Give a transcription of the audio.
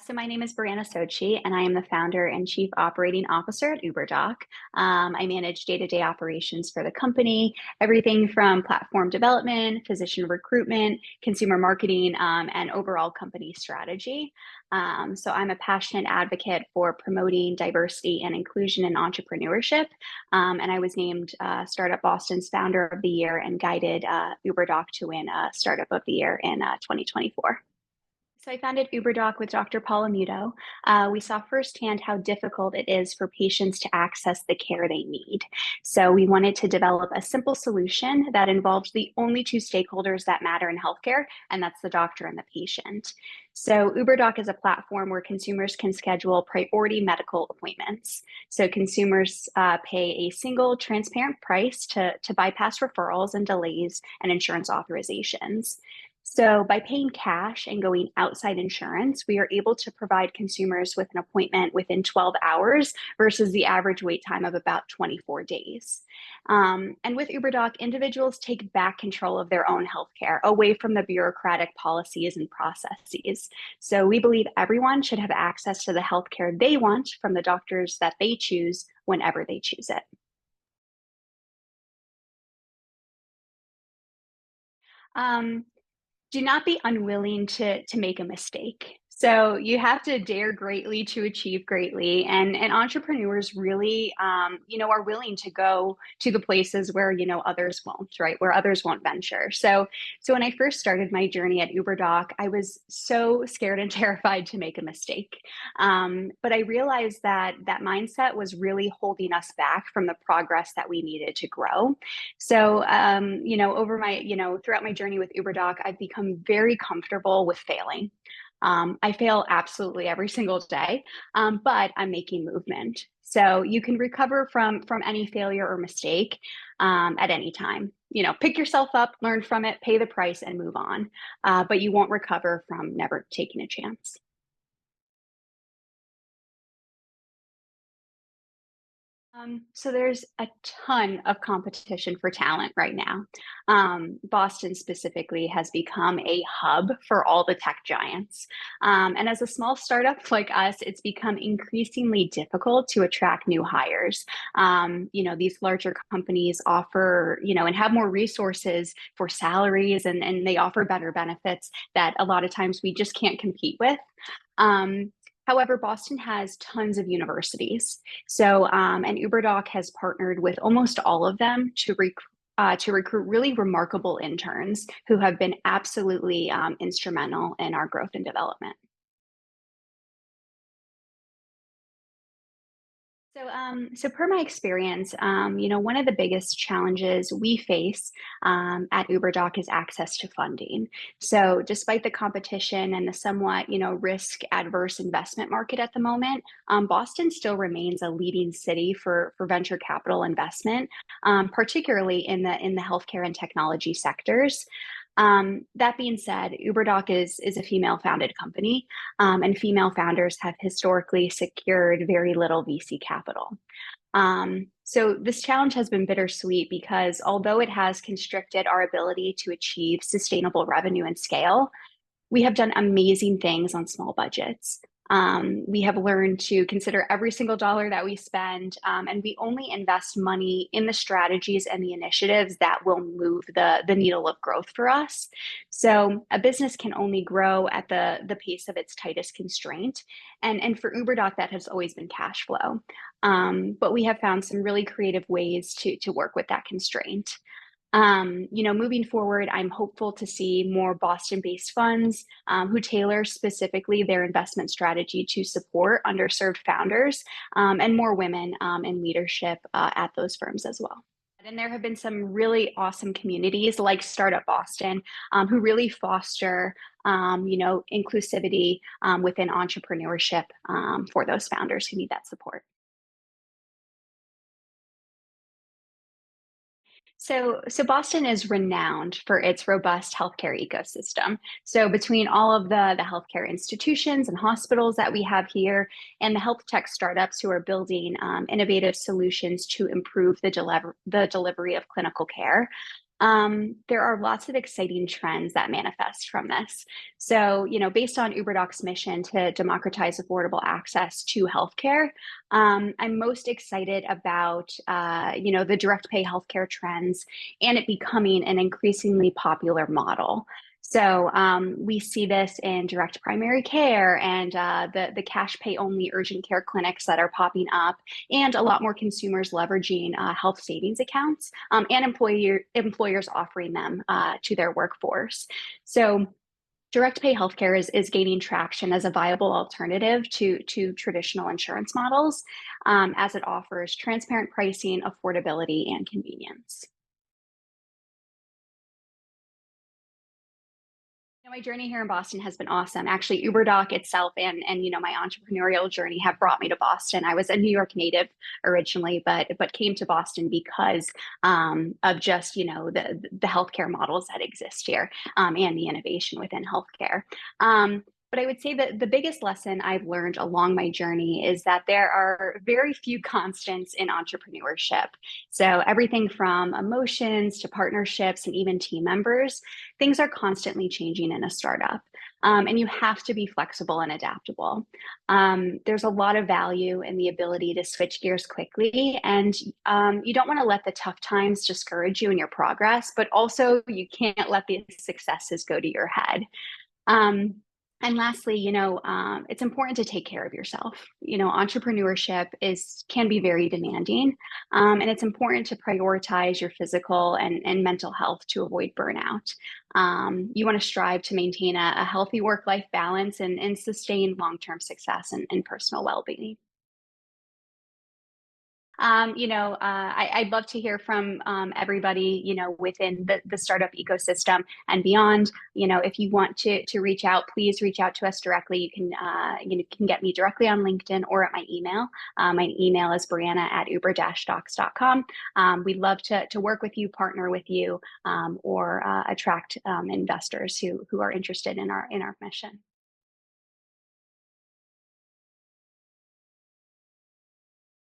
So my name is Brianna Socci, and I am the founder and chief operating officer at UBERDOC. I manage day-to-day operations for the company, everything from platform development, physician recruitment, consumer marketing, and overall company strategy. So I'm a passionate advocate for promoting diversity and inclusion in entrepreneurship. And I was named Startup Boston's Founder of the Year and guided UBERDOC to win Startup of the Year in 2024. So I founded UberDoc with Dr. Paula Muto. We saw firsthand how difficult it is for patients to access the care they need. So we wanted to develop a simple solution that involved the only two stakeholders that matter in healthcare, and that's the doctor and the patient. So UberDoc is a platform where consumers can schedule priority medical appointments. So consumers pay a single transparent price to bypass referrals and delays and insurance authorizations. So by paying cash and going outside insurance, we are able to provide consumers with an appointment within 12 hours versus the average wait time of about 24 days. And with UberDoc, individuals take back control of their own healthcare away from the bureaucratic policies and processes. So we believe everyone should have access to the healthcare they want from the doctors that they choose whenever they choose it. Um, do not be unwilling to make a mistake. So you have to dare greatly to achieve greatly, and entrepreneurs really, are willing to go to the places where others won't, right? Where others won't venture. So when I first started my journey at UberDoc, I was so scared and terrified to make a mistake. But I realized that that mindset was really holding us back from the progress that we needed to grow. So, over throughout my journey with UberDoc, I've become very comfortable with failing. I fail absolutely every single day, but I'm making movement. So you can recover from any failure or mistake at any time. Pick yourself up, learn from it, pay the price, and move on. But you won't recover from never taking a chance. So there's a ton of competition for talent right now. Boston specifically has become a hub for all the tech giants. And as a small startup like us, it's become increasingly difficult to attract new hires. These larger companies offer, and have more resources for salaries, and they offer better benefits that a lot of times we just can't compete with. Um, However, Boston has tons of universities. So, and UberDoc has partnered with almost all of them to recruit really remarkable interns who have been absolutely instrumental in our growth and development. So per my experience, one of the biggest challenges we face at UberDoc is access to funding. So despite the competition and the somewhat, risk adverse investment market at the moment, Boston still remains a leading city for venture capital investment, particularly in the healthcare and technology sectors. That being said, UberDoc is a female founded company, and female founders have historically secured very little VC capital. So this challenge has been bittersweet because although it has constricted our ability to achieve sustainable revenue and scale, we have done amazing things on small budgets. We have learned to consider every single dollar that we spend, and we only invest money in the strategies and the initiatives that will move the needle of growth for us. So a business can only grow at the pace of its tightest constraint. And for UberDoc, that has always been cash flow. But we have found some really creative ways to work with that constraint. Moving forward, I'm hopeful to see more Boston-based funds who tailor specifically their investment strategy to support underserved founders and more women in leadership at those firms as well. And there have been some really awesome communities like Startup Boston who really foster, inclusivity within entrepreneurship for those founders who need that support. So Boston is renowned for its robust healthcare ecosystem. So between all of the healthcare institutions and hospitals that we have here, and the health tech startups who are building innovative solutions to improve the delivery of clinical care, There are lots of exciting trends that manifest from this. So, based on UberDoc's mission to democratize affordable access to healthcare, I'm most excited about, the direct pay healthcare trends and it becoming an increasingly popular model. So we see this in direct primary care and the cash pay only urgent care clinics that are popping up, and a lot more consumers leveraging health savings accounts and employers offering them to their workforce. So direct pay healthcare is gaining traction as a viable alternative to traditional insurance models, as it offers transparent pricing, affordability, and convenience. My journey here in Boston has been awesome. Actually, UberDoc itself and my entrepreneurial journey have brought me to Boston. I was a New York native originally, but came to Boston because of just the healthcare models that exist here, and the innovation within healthcare. But I would say that the biggest lesson I've learned along my journey is that there are very few constants in entrepreneurship. So everything from emotions to partnerships and even team members, things are constantly changing in a startup. And you have to be flexible and adaptable. There's a lot of value in the ability to switch gears quickly, and you don't want to let the tough times discourage you in your progress, but also you can't let the successes go to your head. Um, and lastly, it's important to take care of yourself. Entrepreneurship can be very demanding, and it's important to prioritize your physical and mental health to avoid burnout. You want to strive to maintain a healthy work-life balance and sustain long-term success and personal well-being. I'd love to hear from everybody, within the startup ecosystem and beyond. If you want to reach out, please reach out to us directly. You can get me directly on LinkedIn or at my email. My email is brianna@uber-docs.com. We'd love to work with you, partner with you, or attract investors who are interested in our mission.